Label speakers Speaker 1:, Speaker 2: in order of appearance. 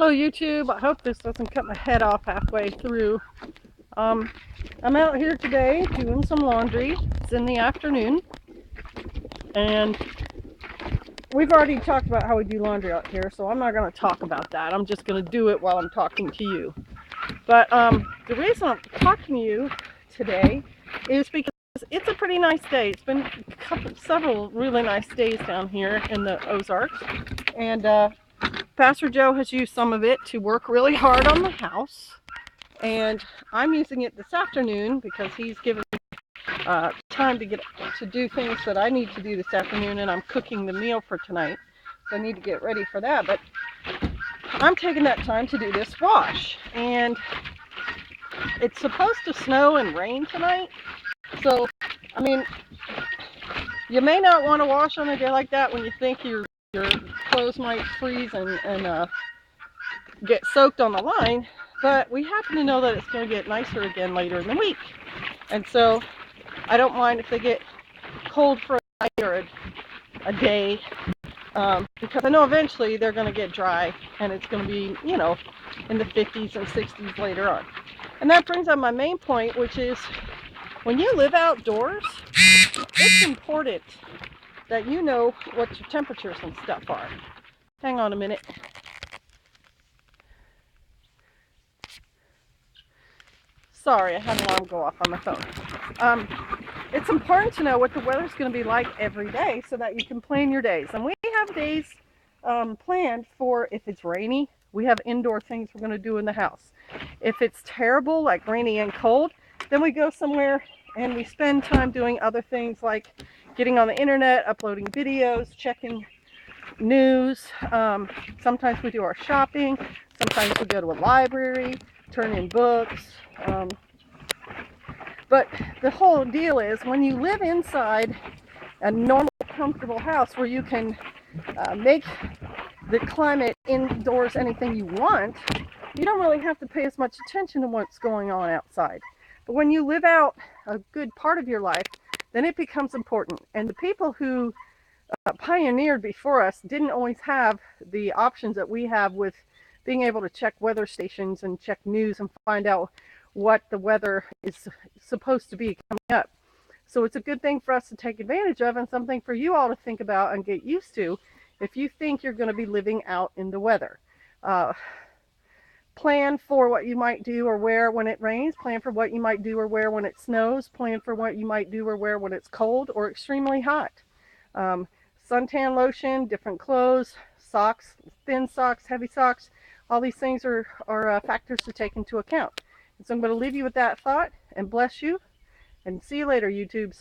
Speaker 1: Hello YouTube, I hope this doesn't cut my head off halfway through. I'm out here today doing some laundry. It's in the afternoon, and we've already talked about how we do laundry out here, so I'm not going to talk about that. I'm just going to do it while I'm talking to you. But the reason I'm talking to you today is because it's a pretty nice day. It's been several really nice days down here in the Ozarks, and Pastor Joe has used some of it to work really hard on the house, and I'm using it this afternoon because he's given me time to do things that I need to do this afternoon, and I'm cooking the meal for tonight, so I need to get ready for that. But I'm taking that time to do this wash, and it's supposed to snow and rain tonight, so I mean, you may not want to wash on a day like that when you think your clothes might freeze and get soaked on the line, but we happen to know that it's going to get nicer again later in the week, and so I don't mind if they get cold for a night or a day, because I know eventually they're going to get dry and it's going to be, you know, in the 50s and 60s later on. And that brings up my main point, which is when you live outdoors, it's important that you know what your temperatures and stuff are. Hang on a minute. Sorry, I had an alarm go off on my phone. It's important to know what the weather's going to be like every day so that you can plan your days. And we have days planned for if it's rainy, we have indoor things we're going to do in the house. If it's terrible, like rainy and cold, then we go somewhere and we spend time doing other things like getting on the internet, uploading videos, checking news. Sometimes we do our shopping. Sometimes we go to a library, turn in books. But the whole deal is when you live inside a normal, comfortable house where you can make the climate indoors anything you want, you don't really have to pay as much attention to what's going on outside. But when you live out a good part of your life, then it becomes important. And the people who pioneered before us didn't always have the options that we have with being able to check weather stations and check news and find out what the weather is supposed to be coming up. So it's a good thing for us to take advantage of, and something for you all to think about and get used to if you think you're going to be living out in the weather. Plan for what you might do or wear when it rains. Plan for what you might do or wear when it snows. Plan for what you might do or wear when it's cold or extremely hot. Suntan lotion, different clothes, socks, thin socks, heavy socks. All these things are factors to take into account. And so I'm going to leave you with that thought, and bless you, and see you later, YouTubes.